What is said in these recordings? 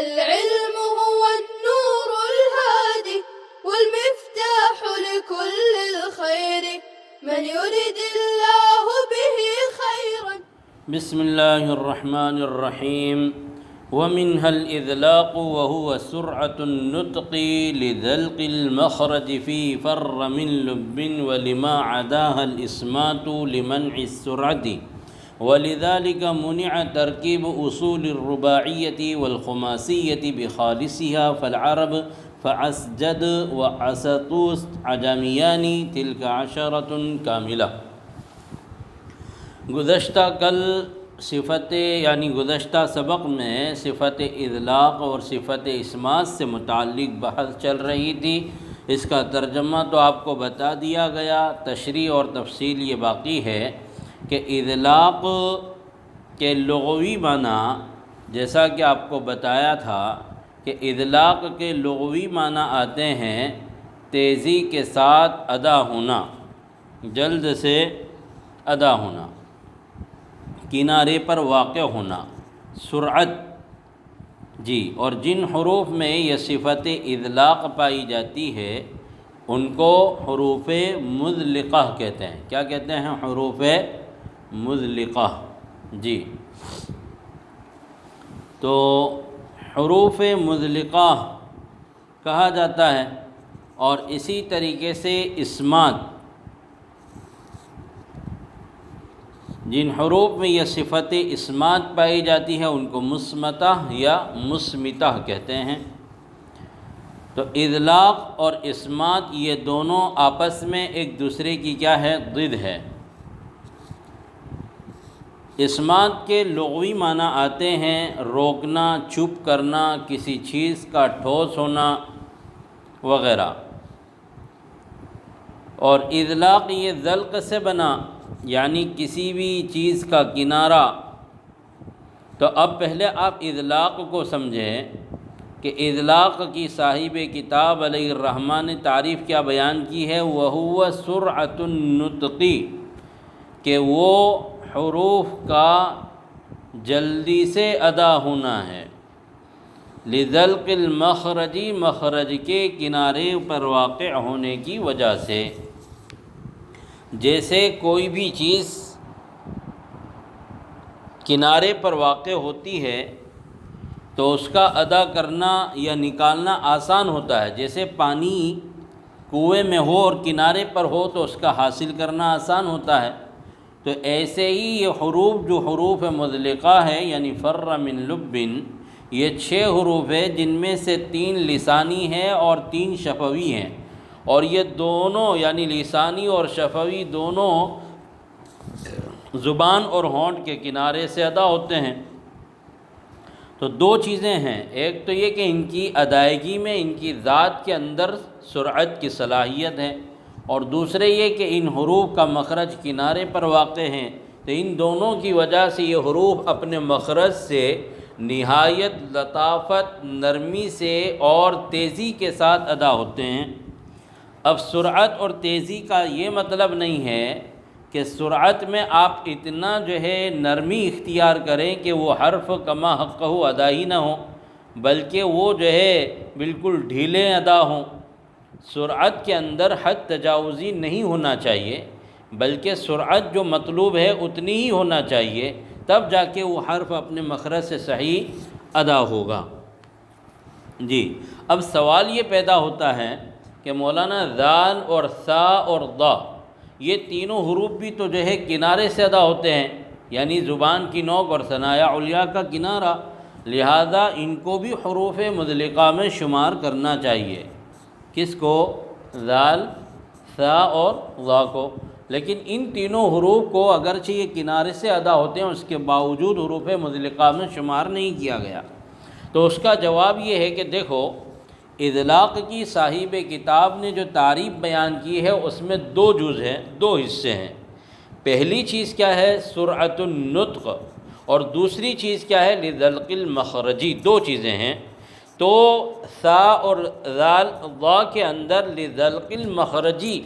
العلم هو النور الهادي والمفتاح لكل الخير من يرد الله به خيرا. بسم الله الرحمن الرحيم. ومنها الإذلاق وهو سرعة النطق لذلق المخرج في فر من لب ولما عداها الإسمات لمنع السرعة، ولذلك منع تركيب أصول الرباعية والخماسية بخالصها، فالعرب فعسجد وعسطوس عجمیان تلك عشرة كاملة۔ گزشتہ کل گزشتہ سبق میں صفت اذلاق اور صفت اسمات سے متعلق بحث چل رہی تھی۔ اس کا ترجمہ تو آپ کو بتا دیا گیا، تشریح اور تفصیل یہ باقی ہے کہ اذلاق کے لغوی معنی، جیسا کہ آپ کو بتایا تھا کہ اذلاق کے لغوی معنی آتے ہیں تیزی کے ساتھ ادا ہونا، جلد سے ادا ہونا، کنارے پر واقع ہونا، سرعت۔ جی، اور جن حروف میں یہ صفت اذلاق پائی جاتی ہے ان کو حروف مذلقہ کہتے ہیں۔ کیا کہتے ہیں؟ حروف مذلقہ۔ جی، تو حروف مذلقہ کہا جاتا ہے، اور اسی طریقے سے اسمات، جن حروف میں یہ صفت اسمات پائی جاتی ہے ان کو مصمتہ یا مصمتہ کہتے ہیں۔ تو اذلاق اور اسمات یہ دونوں آپس میں ایک دوسرے کی کیا ہے؟ ضد ہے۔ اسمات کے لغوی معنی آتے ہیں روکنا، چپ کرنا، کسی چیز کا ٹھوس ہونا وغیرہ، اور اذلاق یہ ذلق سے بنا، یعنی کسی بھی چیز کا کنارہ۔ تو اب پہلے آپ اذلاق کو سمجھیں کہ اذلاق کی صاحب کتاب علیہ الرحمٰن نے تعریف کیا بیان کی ہے؟ وَهُوَ سُرْعَةُ النُّطْقِ، کہ وہ حروف کا جلدی سے ادا ہونا ہے، لِذَلْقِ الْمَخْرَجِ، مخرج کے کنارے پر واقع ہونے کی وجہ سے۔ جیسے کوئی بھی چیز کنارے پر واقع ہوتی ہے تو اس کا ادا کرنا یا نکالنا آسان ہوتا ہے۔ جیسے پانی کنویں میں ہو اور کنارے پر ہو تو اس کا حاصل کرنا آسان ہوتا ہے، تو ایسے ہی یہ حروف جو حروف مذلقہ ہے، یعنی فر من لب، یہ 6 حروف ہے جن میں سے 3 لسانی ہیں اور 3 شفوی ہیں، اور یہ دونوں یعنی لسانی اور شفوی دونوں زبان اور ہونٹ کے کنارے سے ادا ہوتے ہیں۔ تو 2 چیزیں ہیں، ایک تو یہ کہ ان کی ادائیگی میں ان کی ذات کے اندر سرعت کی صلاحیت ہے، اور دوسرے یہ کہ ان حروف کا مخرج کنارے پر واقع ہیں، تو ان دونوں کی وجہ سے یہ حروف اپنے مخرج سے نہایت لطافت، نرمی سے اور تیزی کے ساتھ ادا ہوتے ہیں۔ اب سرعت اور تیزی کا یہ مطلب نہیں ہے کہ سرعت میں آپ اتنا نرمی اختیار کریں کہ وہ حرف کما حقہ ادا ہی نہ ہوں، بلکہ وہ بالکل ڈھیلے ادا ہوں۔ سرعت کے اندر حد تجاوزی نہیں ہونا چاہیے، بلکہ سرعت جو مطلوب ہے اتنی ہی ہونا چاہیے، تب جا کے وہ حرف اپنے مخرج سے صحیح ادا ہوگا۔ جی، اب سوال یہ پیدا ہوتا ہے کہ مولانا ذال اور ثا اور ضا، یہ تینوں حروف بھی تو کنارے سے ادا ہوتے ہیں، یعنی زبان کی نوک اور ثنایا علیہ کا کنارہ، لہذا ان کو بھی حروف مذلقہ میں شمار کرنا چاہیے۔ کس کو؟ ذال، ثا اور ضا کو۔ لیکن ان تینوں حروف کو اگرچہ یہ کنارے سے ادا ہوتے ہیں، اس کے باوجود حروف مذلقہ میں شمار نہیں کیا گیا۔ تو اس کا جواب یہ ہے کہ دیکھو، اذلاق کی صاحب کتاب نے جو تعریف بیان کی ہے اس میں 2 جز ہیں، 2 حصے ہیں۔ پہلی چیز کیا ہے؟ سرعت النطق، اور دوسری چیز کیا ہے؟ لذلق المخرجی۔ 2 چیزیں ہیں۔ تو ثا اور ذال ضا کے اندر لذلق المخرجی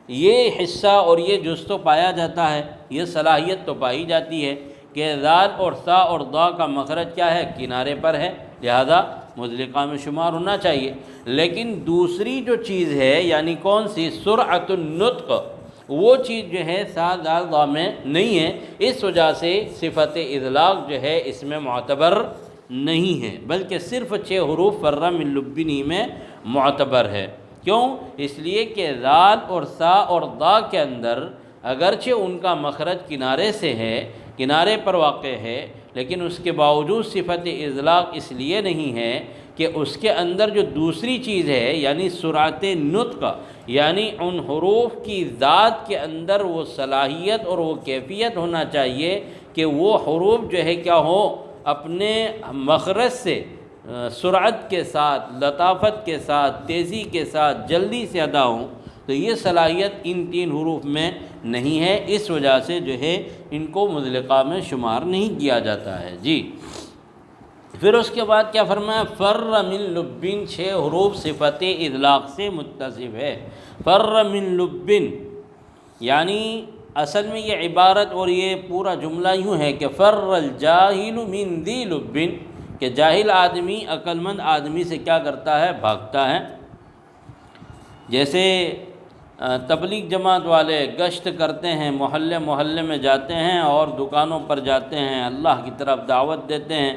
یہ حصہ اور یہ جز تو پایا جاتا ہے، یہ صلاحیت تو پائی جاتی ہے کہ ذال اور ثا اور ضا کا مخرج کیا ہے؟ کنارے پر ہے، لہذا مطلقہ میں شمار ہونا چاہیے۔ لیکن دوسری جو چیز ہے یعنی کون سی، سرعت النطق، وہ چیز جو ہے سات دال ضا میں نہیں ہے، اس وجہ سے صفت اطلاق جو ہے اس میں معتبر نہیں ہے، بلکہ صرف 6 حروف فر من لبن ہی میں معتبر ہے۔ کیوں؟ اس لیے کہ ذال اور سا اور ضا کے اندر اگرچہ ان کا مخرج کنارے سے ہے، کنارے پر واقع ہے، لیکن اس کے باوجود صفت اطلاق اس لیے نہیں ہے کہ اس کے اندر جو دوسری چیز ہے یعنی سرعت نطق، یعنی ان حروف کی ذات کے اندر وہ صلاحیت اور وہ کیفیت ہونا چاہیے کہ وہ حروف جو ہے کیا ہو، اپنے مخرج سے سرعت کے ساتھ، لطافت کے ساتھ، تیزی کے ساتھ، جلدی سے ادا ہوں، تو یہ صلاحیت ان 3 حروف میں نہیں ہے، اس وجہ سے جو ہے ان کو مطلقہ میں شمار نہیں کیا جاتا ہے۔ جی پھر اس کے بعد کیا فرمایا، فر من لبن، 6 حروف صفت اطلاق سے متصف ہے۔ فر من لبن یعنی اصل میں یہ عبارت اور یہ پورا جملہ یوں ہے کہ فر الجاہل من ذی لبن، کہ جاہل آدمی عقل مند آدمی سے کیا کرتا ہے، بھاگتا ہے۔ جیسے تبلیغ جماعت والے گشت کرتے ہیں، محلے محلے میں جاتے ہیں اور دکانوں پر جاتے ہیں، اللہ کی طرف دعوت دیتے ہیں۔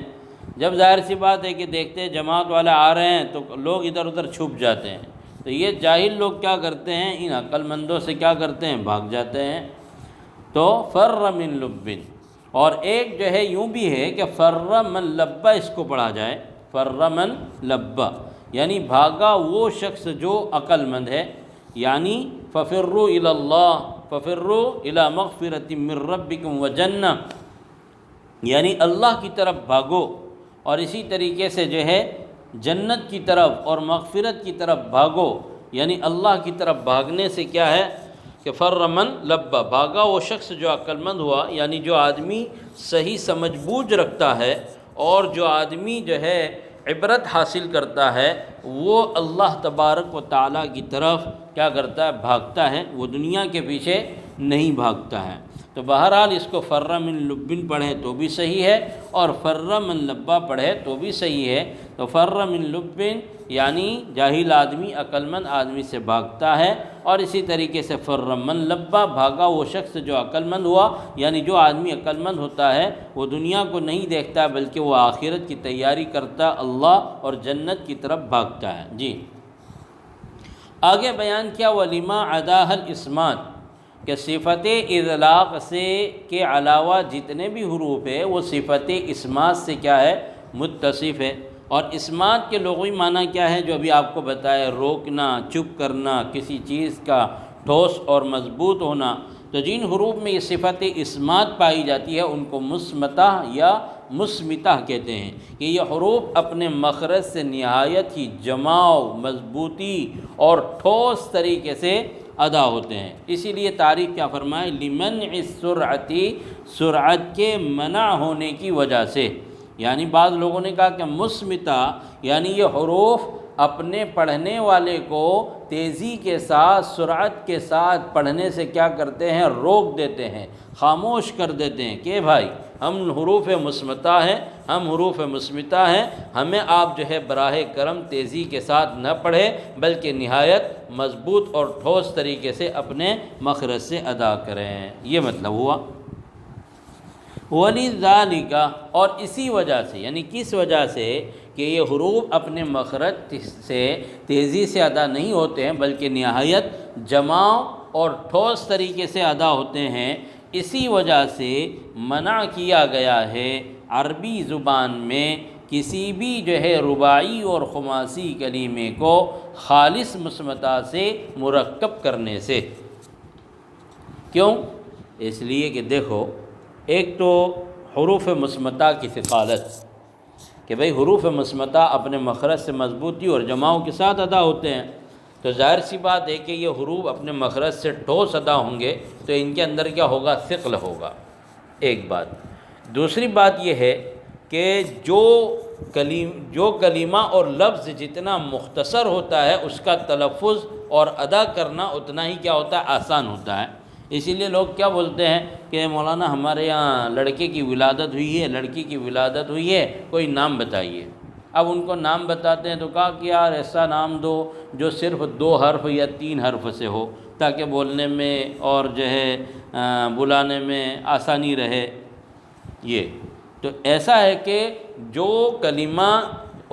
جب ظاہر سی بات ہے کہ دیکھتے ہیں جماعت والے آ رہے ہیں تو لوگ ادھر ادھر چھپ جاتے ہیں، تو یہ جاہل لوگ کیا کرتے ہیں، ان عقل مندوں سے کیا کرتے ہیں، بھاگ جاتے ہیں۔ تو فر من لبن، اور ایک جو ہے یوں بھی ہے کہ فر من لبا، اس کو پڑھا جائے فر من لبا، یعنی بھاگا وہ شخص جو عقل مند ہے، یعنی ففروا الی اللہ، ففروا الی مغفرۃ من ربکم وجنہ، یعنی اللہ کی طرف بھاگو، اور اسی طریقے سے جو ہے جنت کی طرف اور مغفرت کی طرف بھاگو، یعنی اللہ کی طرف بھاگنے سے کیا ہے کہ فر من لبا، بھاگا وہ شخص جو عقل مند ہوا، یعنی جو آدمی صحیح سمجھ بوجھ رکھتا ہے اور جو آدمی جو ہے عبرت حاصل کرتا ہے، وہ اللہ تبارک و تعالیٰ کی طرف کیا کرتا ہے، بھاگتا ہے، وہ دنیا کے پیچھے نہیں بھاگتا ہے۔ تو بہرحال اس کو فر من لبن پڑھیں تو بھی صحیح ہے اور فر من لبا پڑھے تو بھی صحیح ہے۔ تو فر من لبن یعنی جاہل آدمی عقل مند آدمی سے بھاگتا ہے، اور اسی طریقے سے فر من لبا، بھاگا وہ شخص جو عقل مند ہوا، یعنی جو آدمی عقل مند ہوتا ہے وہ دنیا کو نہیں دیکھتا بلکہ وہ آخرت کی تیاری کرتا، اللہ اور جنت کی طرف بھاگتا ہے۔ جی آگے بیان کیا، وَلِمَا عَدَاهَا الْإِسْمَاتِ، کہ صفت اطلاق سے کے علاوہ جتنے بھی حروف ہے وہ صفت اسمات سے کیا ہے، متصف ہے۔ اور اسمات کے لغوی معنی کیا ہے، جو ابھی آپ کو بتایا، روکنا، چپ کرنا، کسی چیز کا ٹھوس اور مضبوط ہونا۔ تو جن حروف میں یہ صفت اسمات پائی جاتی ہے ان کو مصمتہ یا مصمتہ کہتے ہیں، کہ یہ حروف اپنے مخرج سے نہایت ہی جماؤ، مضبوطی اور ٹھوس طریقے سے ادا ہوتے ہیں۔ اسی لیے تعریف کیا فرمائے، لمنع السرعت، سرعت کے منع ہونے کی وجہ سے، یعنی بعض لوگوں نے کہا کہ مصمتہ یعنی یہ حروف اپنے پڑھنے والے کو تیزی کے ساتھ، سرعت کے ساتھ پڑھنے سے کیا کرتے ہیں، روک دیتے ہیں، خاموش کر دیتے ہیں کہ بھائی ہم حروف مصمتہ ہیں، ہم حروف مصمتہ ہیں، ہمیں آپ جو ہے براہ کرم تیزی کے ساتھ نہ پڑھے بلکہ نہایت مضبوط اور ٹھوس طریقے سے اپنے مخرج سے ادا کریں، یہ مطلب ہوا۔ وَلِذَالِكَ، اور اسی وجہ سے، یعنی کس وجہ سے، کہ یہ حروف اپنے مخرج سے تیزی سے ادا نہیں ہوتے ہیں بلکہ نہایت جماؤ اور ٹھوس طریقے سے ادا ہوتے ہیں، اسی وجہ سے منع کیا گیا ہے عربی زبان میں کسی بھی جو ہے رباعی اور خماسی کلمے کو خالص مصمتہ سے مرکب کرنے سے۔ کیوں؟ اس لیے کہ دیکھو، ایک تو حروف مصمتہ کی ثقالت، کہ بھئی حروف مصمتہ اپنے مخرج سے مضبوطی اور جماؤ کے ساتھ ادا ہوتے ہیں، تو ظاہر سی بات ہے کہ یہ حروف اپنے مخرج سے ٹھوس ادا ہوں گے تو ان کے اندر کیا ہوگا، ثقل ہوگا، ایک بات۔ دوسری بات یہ ہے کہ جو کلمہ اور لفظ جتنا مختصر ہوتا ہے اس کا تلفظ اور ادا کرنا اتنا ہی کیا ہوتا ہے، آسان ہوتا ہے۔ اسی لیے لوگ کیا بولتے ہیں کہ مولانا ہمارے یہاں لڑکے کی ولادت ہوئی ہے، لڑکی کی ولادت ہوئی ہے، کوئی نام بتائیے۔ اب ان کو نام بتاتے ہیں تو کہا کہ یار ایسا نام دو جو صرف 2 حرف یا 3 حرف سے ہو تاکہ بولنے میں اور جو ہے بلانے میں آسانی رہے۔ یہ تو ایسا ہے کہ جو کلمہ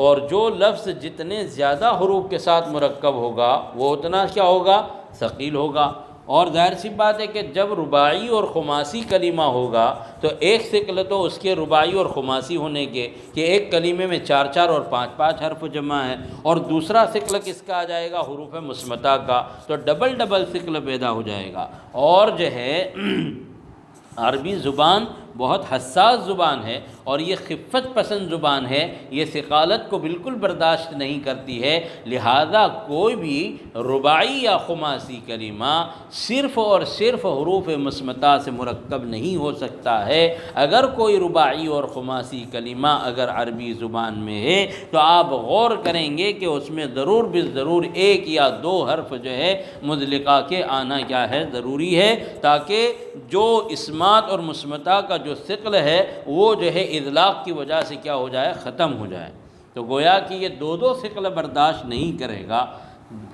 اور جو لفظ جتنے زیادہ حروف کے ساتھ مرکب ہوگا وہ اتنا کیا ہوگا؟ ثقیل ہوگا۔ اور ظاہر سی بات ہے کہ جب رباعی اور خماسی کلمہ ہوگا تو ایک ثقل تو اس کے رباعی اور خماسی ہونے کے کہ ایک کلمے میں 4 اور 5 حرف جمع ہے، اور دوسرا ثقل کس کا آ جائے گا؟ حروف مصمتہ کا، تو ڈبل ثقل پیدا ہو جائے گا۔ اور جو ہے عربی زبان بہت حساس زبان ہے اور یہ خفت پسند زبان ہے، یہ ثقالت کو بالکل برداشت نہیں کرتی ہے، لہذا کوئی بھی رباعی یا خماسی کلمہ صرف اور صرف حروف مصمتہ سے مرکب نہیں ہو سکتا ہے۔ اگر کوئی رباعی اور خماسی کلمہ اگر عربی زبان میں ہے تو آپ غور کریں گے کہ اس میں ضرور بالضرور 1 یا 2 حرف جو ہے مدلقہ کے آنا کیا ہے؟ ضروری ہے، تاکہ جو اسمات اور مصمتہ کا جو ثقل ہے وہ جو ہے اطلاق کی وجہ سے کیا ہو جائے؟ ختم ہو جائے۔ تو گویا کہ یہ 2 ثقل برداشت نہیں کرے گا،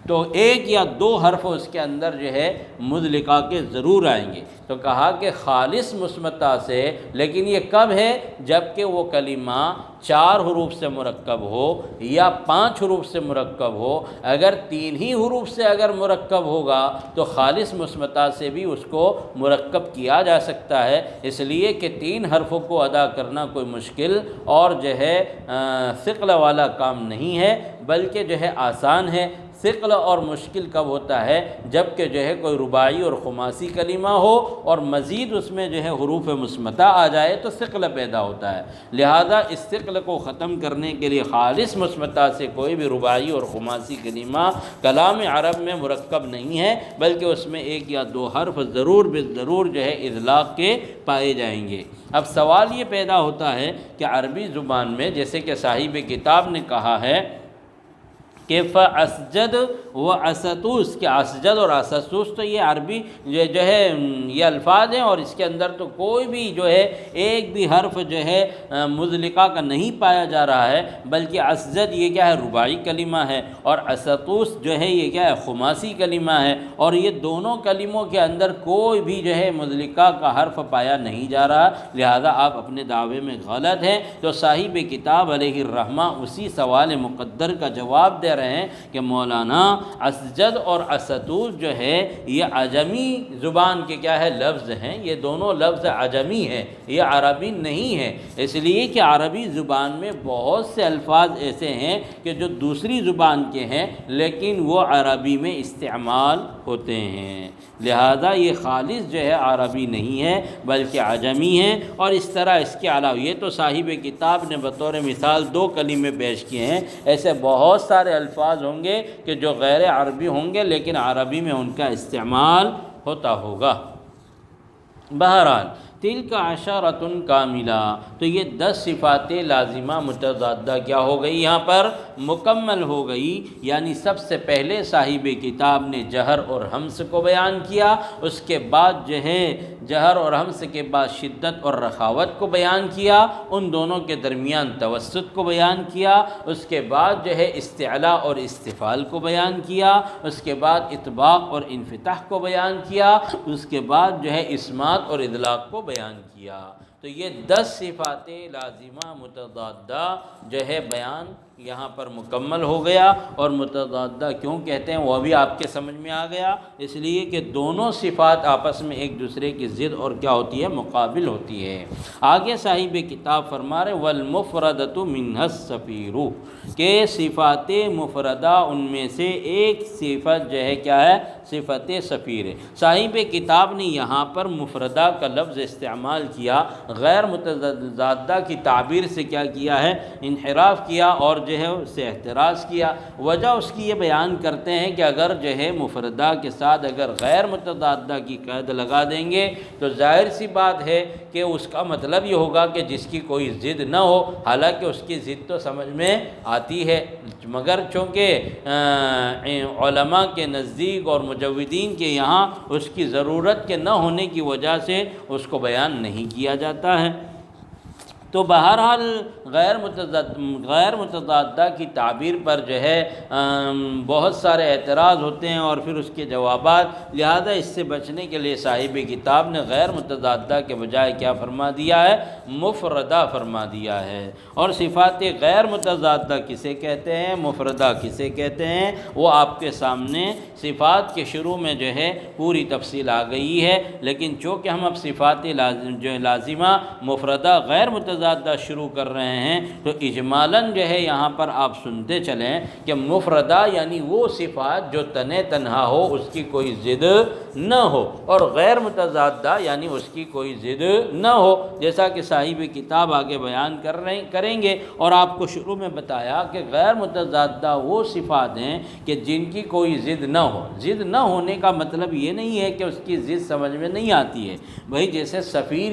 تو 1 یا 2 حرف اس کے اندر جو ہے مدلقہ کے ضرور آئیں گے۔ تو کہا کہ خالص مصمتہ سے، لیکن یہ کب ہے؟ جب کہ وہ کلمہ 4 حروف سے مرکب ہو یا 5 حروف سے مرکب ہو۔ اگر 3 ہی حروف سے اگر مرکب ہوگا تو خالص مصمتہ سے بھی اس کو مرکب کیا جا سکتا ہے، اس لیے کہ 3 حرفوں کو ادا کرنا کوئی مشکل اور جو ہے ثقل والا کام نہیں ہے، بلکہ جو ہے آسان ہے۔ ثقل اور مشکل کب ہوتا ہے؟ جب کہ جو ہے کوئی رباعی اور خماسی کلمہ ہو اور مزید اس میں جو ہے حروف مصمتہ آ جائے تو ثقل پیدا ہوتا ہے۔ لہذا اس ثقل کو ختم کرنے کے لیے خالص مصمتہ سے کوئی بھی رباعی اور خماسی کلمہ کلام عرب میں مرکب نہیں ہے، بلکہ اس میں 1 یا 2 حرف ضرور بالضرور جو ہے اطلاق کے پائے جائیں گے۔ اب سوال یہ پیدا ہوتا ہے کہ عربی زبان میں جیسے کہ صاحب کتاب نے کہا ہے کہ فَأَسْجَدْ وَأَسَطُوس، کہ اسجد اور اسطوس تو یہ عربی جو ہے یہ الفاظ ہیں، اور اس کے اندر تو کوئی بھی جو ہے ایک بھی حرف جو ہے مدلقہ کا نہیں پایا جا رہا ہے، بلکہ اسجد یہ کیا ہے؟ رباعی کلمہ ہے، اور اسطوس جو ہے یہ کیا ہے؟ خماسی کلمہ ہے، اور یہ دونوں کلموں کے اندر کوئی بھی جو ہے مدلقہ کا حرف پایا نہیں جا رہا، لہذا آپ اپنے دعوے میں غلط ہیں۔ تو صاحب کتاب علیہ الرحمہ اسی سوال مقدر کا جواب دے رہے ہیں کہ مولانا اسجد اور اسطوس جو ہے یہ عجمی زبان کے کیا ہے؟ لفظ ہیں، یہ دونوں لفظ عجمی ہیں، یہ عربی نہیں ہے، اس لیے کہ عربی زبان میں بہت سے الفاظ ایسے ہیں کہ جو دوسری زبان کے ہیں لیکن وہ عربی میں استعمال ہوتے ہیں، لہذا یہ خالص جو ہے عربی نہیں ہے بلکہ عجمی ہے۔ اور اس طرح اس کے علاوہ یہ تو صاحب کتاب نے بطور مثال 2 کلمے پیش کیے ہیں، ایسے بہت سارے الفاظ ہوں گے کہ جو غیر عربی ہوں گے لیکن عربی میں ان کا استعمال ہوتا ہوگا۔ بہرحال تلک عشرۃ کاملہ، تو یہ 10 صفات لازمہ متضادہ کیا ہو گئی؟ یہاں پر مکمل ہو گئی، یعنی سب سے پہلے صاحب کتاب نے جہر اور ہمس کو بیان کیا، اس کے بعد جو ہے جہر اور ہمس کے بعد شدت اور رخاوت کو بیان کیا، ان دونوں کے درمیان توسط کو بیان کیا، اس کے بعد جو ہے استعلاء اور استفال کو بیان کیا، اس کے بعد اطباق اور انفتاح کو بیان کیا، اس کے بعد جو ہے اسمات اور اطلاق کو بیان کیا۔ تو یہ 10 صفات لازمہ متضادہ جو ہے بیان یہاں پر مکمل ہو گیا، اور متضادہ کیوں کہتے ہیں وہ بھی آپ کے سمجھ میں آ گیا، اس لیے کہ دونوں صفات آپس میں ایک دوسرے کی ضد اور کیا ہوتی ہے؟ مقابل ہوتی ہے۔ آگے صاحب کتاب فرما رہے والمفردۃ منھا الصفیر، کہ صفات مفردہ ان میں سے ایک صفت جو ہے کیا ہے؟ صفت صفیر ہے۔ صاحب کتاب نے یہاں پر مفردہ کا لفظ استعمال کیا، غیر متضادہ کی تعبیر سے کیا کیا ہے؟ انحراف کیا اور جو ہے اس سے احتراز کیا۔ وجہ اس کی یہ بیان کرتے ہیں کہ اگر جو ہے مفردہ کے ساتھ اگر غیر متضادہ کی قید لگا دیں گے تو ظاہر سی بات ہے کہ اس کا مطلب یہ ہوگا کہ جس کی کوئی ضد نہ ہو، حالانکہ اس کی ضد تو سمجھ میں آتی ہے، مگر چونکہ علماء کے نزدیک اور مجودین کے یہاں اس کی ضرورت کے نہ ہونے کی وجہ سے اس کو بیان نہیں کیا جاتا ہے۔ تو بہرحال غیر متضادہ کی تعبیر پر جو ہے بہت سارے اعتراض ہوتے ہیں اور پھر اس کے جوابات، لہذا اس سے بچنے کے لیے صاحب کتاب نے غیر متضادہ کے بجائے کیا فرما دیا ہے؟ مفردہ فرما دیا ہے۔ اور صفات غیر متضادہ کسے کہتے ہیں، مفردہ کسے کہتے ہیں، وہ آپ کے سامنے صفات کے شروع میں جو ہے پوری تفصیل آ گئی ہے، لیکن چونکہ ہم اب صفات لازمہ مفردہ غیر متضادہ شروع کر رہے ہیں تو اجمالاً جو ہے یہاں پر آپ سنتے چلیں کہ مفردہ یعنی وہ صفات جو تنہا ہو، اس کی کوئی ضد نہ ہو، اور غیر متضادہ یعنی اس کی کوئی ضد نہ ہو، جیسا کہ صاحب کتاب آگے بیان کریں گے۔ اور آپ کو شروع میں بتایا کہ غیر متضادہ وہ صفات ہیں کہ جن کی کوئی ضد نہ ہو۔ ضد نہ ہونے کا مطلب یہ نہیں ہے کہ اس کی ضد سمجھ میں نہیں آتی ہے۔ بھئی جیسے سفیر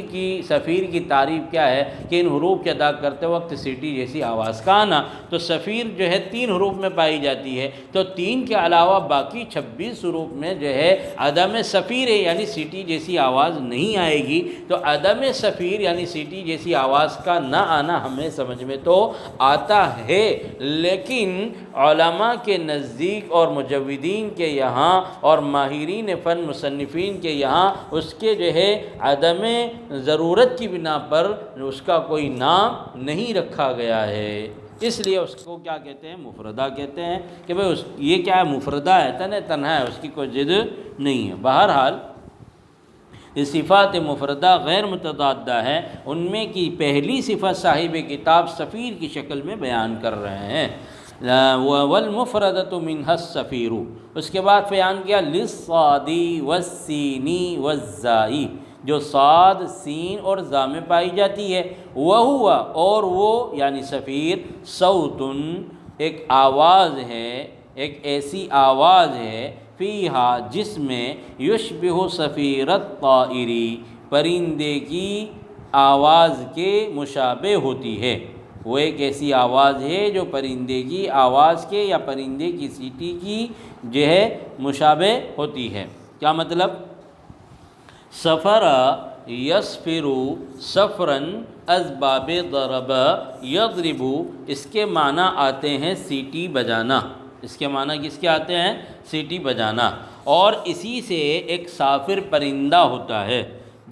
کی تعریف کیا ہے کہ ان حروف کے ادا کرتے وقت سیٹی جیسی آواز کا آنا، تو سفیر جو ہے 3 حروف میں پائی جاتی ہے، تو 3 کے علاوہ باقی 26 حروف میں جو ہے عدم سفیر ہے، یعنی سیٹی جیسی آواز نہیں آئے گی۔ تو عدم سفیر یعنی سیٹی جیسی آواز کا نہ آنا ہمیں سمجھ میں تو آتا ہے، لیکن علماء کے نزدیک اور مجودین کے یہاں اور ماہرین فن مصنفین کے یہاں اس کے جو ہے عدم ضرورت کی بنا پر اس کا کوئی نام نہیں رکھا گیا ہے، اس لیے اس کو کیا کہتے ہیں؟ مفردہ کہتے ہیں کہ بھئی یہ کیا ہے؟ مفردہ ہے، تنہا ہے، اس کی کوئی ضد نہیں ہے۔ بہرحال صفات مفردہ غیر متضادہ ہیں، ان میں کی پہلی صفت صاحب کتاب سفیر کی شکل میں بیان کر رہے ہیں، والمفردۃ منها السفیر۔ اس کے بعد بیان کیا للصاد والسین والزاء، جو صاد، سین اور زا میں پائی جاتی ہے، وہو اور وہ یعنی سفیر، صوت ایک آواز ہے، ایک ایسی آواز ہے، فیہا جس میں یشبہ صفیر الطائر پرندے کی آواز کے مشابہ ہوتی ہے۔ وہ ایک ایسی آواز ہے جو پرندے کی آواز کے یا پرندے کی سیٹی کی جو ہے مشابہ ہوتی ہے۔ کیا مطلب؟ سفر یسفر سفرن از باب ضرب یضرب، اس کے معنی آتے ہیں سیٹی بجانا، اس کے معنی کس کے آتے ہیں؟ سیٹی بجانا۔ اور اسی سے ایک صافر پرندہ ہوتا ہے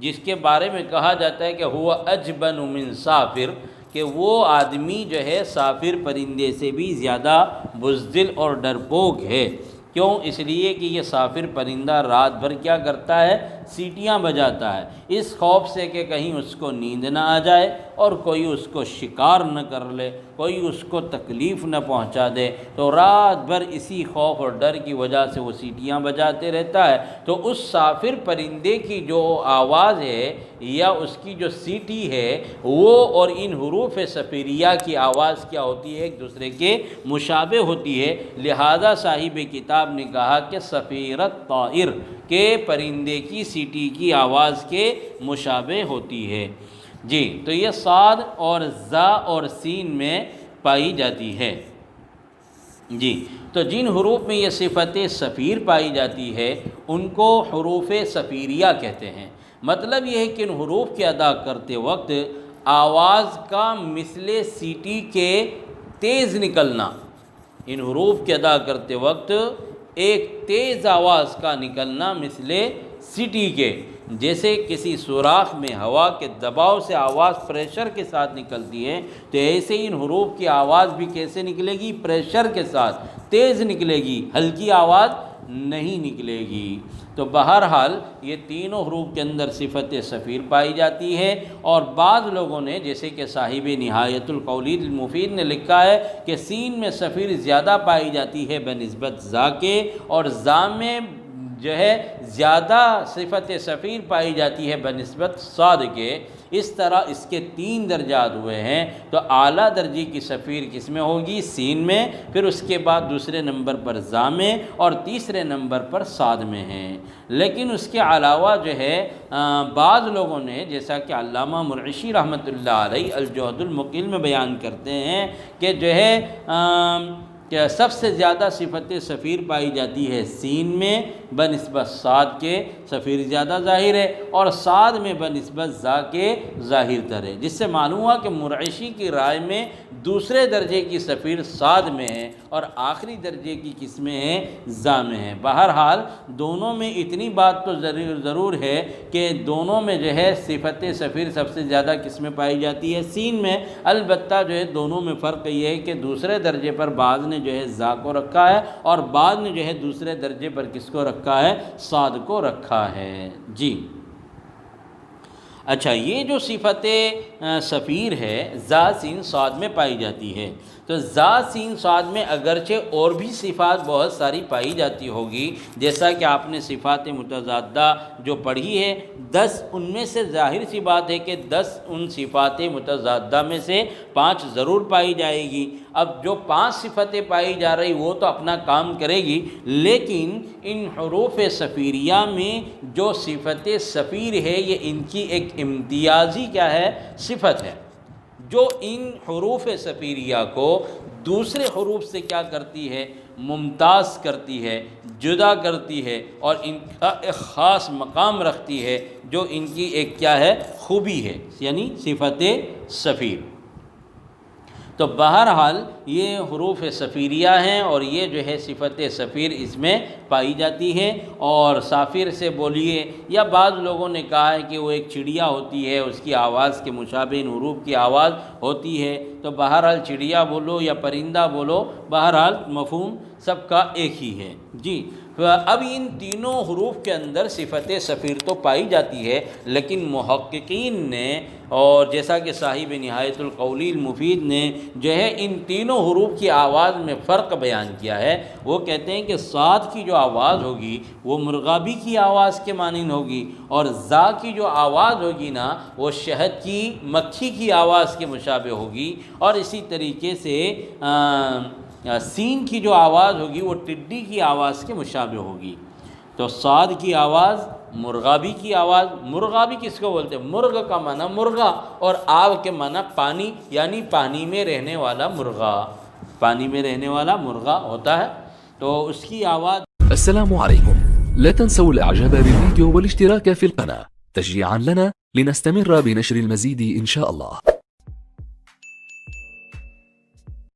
جس کے بارے میں کہا جاتا ہے کہ ہوا اجبن من صافر، کہ وہ آدمی جو ہے صافر پرندے سے بھی زیادہ بزدل اور ڈرپوک ہے۔ کیوں؟ اس لیے کہ یہ صافر پرندہ رات بھر کیا کرتا ہے؟ سیٹیاں بجاتا ہے، اس خوف سے کہ کہیں اس کو نیند نہ آ جائے اور کوئی اس کو شکار نہ کر لے، کوئی اس کو تکلیف نہ پہنچا دے، تو رات بھر اسی خوف اور ڈر کی وجہ سے وہ سیٹیاں بجاتے رہتا ہے۔ تو اس صافر پرندے کی جو آواز ہے یا اس کی جو سیٹی ہے وہ اور ان حروف صفیریہ کی آواز کیا ہوتی ہے؟ ایک دوسرے کے مشابہ ہوتی ہے، لہذا صاحب کتاب نے کہا کہ صفیر الطائر کے پرندے کی سیٹی کی آواز کے مشابہ ہوتی ہے۔ جی، تو یہ صاد اور زا اور سین میں پائی جاتی ہے۔ جی، تو جن حروف میں یہ صفت صفیر پائی جاتی ہے ان کو حروف صفیریہ کہتے ہیں۔ مطلب یہ ہے کہ ان حروف کے ادا کرتے وقت آواز کا مثل سیٹی کے تیز نکلنا، ان حروف کے ادا کرتے وقت ایک تیز آواز کا نکلنا مثل سیٹی کے، جیسے کسی سوراخ میں ہوا کے دباؤ سے آواز پریشر کے ساتھ نکلتی ہے، تو ایسے ہی ان حروف کی آواز بھی کیسے نکلے گی؟ پریشر کے ساتھ تیز نکلے گی، ہلکی آواز نہیں نکلے گی۔ تو بہرحال یہ تینوں حروف کے اندر صفت صفیر پائی جاتی ہے، اور بعض لوگوں نے جیسے کہ صاحب نہایت القولید المفید نے لکھا ہے کہ سین میں صفیر زیادہ پائی جاتی ہے بنسبت زا کے، اور زا میں جو ہے زیادہ صفت صفیر پائی جاتی ہے بنسبت صاد کے۔ اس طرح اس کے 3 درجات ہوئے ہیں، تو اعلیٰ درجے کی صفیر کس میں ہوگی؟ سین میں، پھر اس کے بعد دوسرے نمبر پر زا میں، اور تیسرے نمبر پر صاد میں ہیں۔ لیکن اس کے علاوہ جو ہے بعض لوگوں نے جیسا کہ علامہ مرعشی رحمۃ اللہ علیہ الجوہد المقیل میں بیان کرتے ہیں کہ جو ہے کہ سب سے زیادہ صفت صفیر پائی جاتی ہے سین میں بنسبت صاد کے، صفیر زیادہ ظاہر ہے، اور صاد میں بنسبت ذا کے ظاہر تر ہے، جس سے معلوم ہوا کہ مرعشی کی رائے میں دوسرے درجے کی صفیر صاد میں ہے اور آخری درجے کی کس میں ہے؟ ذا میں ہے۔ بہرحال دونوں میں اتنی بات تو ضرور ہے کہ دونوں میں جو ہے صفت صفیر سب سے زیادہ کس میں پائی جاتی ہے؟ سین میں۔ البتہ جو ہے دونوں میں فرق یہ ہے کہ دوسرے درجے پر بعض نے جو ہے ذا کو رکھا ہے اور بعض نے جو ہے دوسرے درجے پر کس کو رکھا ہے؟ صاد کو رکھا ہے۔ جی اچھا، یہ جو صفت صفیر ہے ذا سین صاد میں پائی جاتی ہے، تو ذا سین صاد میں اگرچہ اور بھی صفات بہت ساری پائی جاتی ہوگی، جیسا کہ آپ نے صفات متضادہ جو پڑھی ہے 10، ان میں سے ظاہر سی بات ہے کہ 10 ان صفات متضادہ میں سے 5 ضرور پائی جائے گی۔ اب جو 5 صفتیں پائی جا رہی وہ تو اپنا کام کرے گی، لیکن ان حروف صفیریہ میں جو صفت صفیر ہے یہ ان کی ایک امتیازی کیا ہے؟ صفت ہے، جو ان حروف صفیریہ کو دوسرے حروف سے کیا کرتی ہے؟ ممتاز کرتی ہے، جدا کرتی ہے، اور ان کا ایک خاص مقام رکھتی ہے، جو ان کی ایک کیا ہے؟ خوبی ہے، یعنی صفت صفیر۔ تو بہرحال یہ حروف صفیریہ ہیں اور یہ جو ہے صفت صفیر اس میں پائی جاتی ہے۔ اور صافر سے بولیے، یا بعض لوگوں نے کہا ہے کہ وہ ایک چڑیا ہوتی ہے، اس کی آواز کے مشابہ ان حروف کی آواز ہوتی ہے، تو بہرحال چڑیا بولو یا پرندہ بولو، بہرحال مفہوم سب کا ایک ہی ہے۔ جی اب ان تینوں حروف کے اندر صفت صفیر تو پائی جاتی ہے، لیکن محققین نے اور جیسا کہ صاحب نہایت القولی المفید نے جو ہے ان تینوں حروف کی آواز میں فرق بیان کیا ہے۔ وہ کہتے ہیں کہ صاد کی جو آواز ہوگی وہ مرغابی کی آواز کے مانند ہوگی، اور ذا کی جو آواز ہوگی نا وہ شہد کی مکھی کی آواز کے مشابہ ہوگی، اور اسی طریقے سے سین کی جو آواز ہوگی وہ ٹڈی کی آواز کے مشابہ ہوگی۔ تو صاد کی آواز مرغابی کی آواز، مرغابی کس کو بولتے ہیں؟ مرغ کا معنی مرغا، اور آب کے معنی پانی، یعنی پانی میں رہنے والا مرغا، پانی میں رہنے والا مرغا ہوتا ہے، تو اس کی آواز۔ السلام عليكم، لا تنسوا الاعجاب بالفيديو والاشتراك في القناة تشجيعا لنا لنستمر بنشر المزيد ان شاء الله.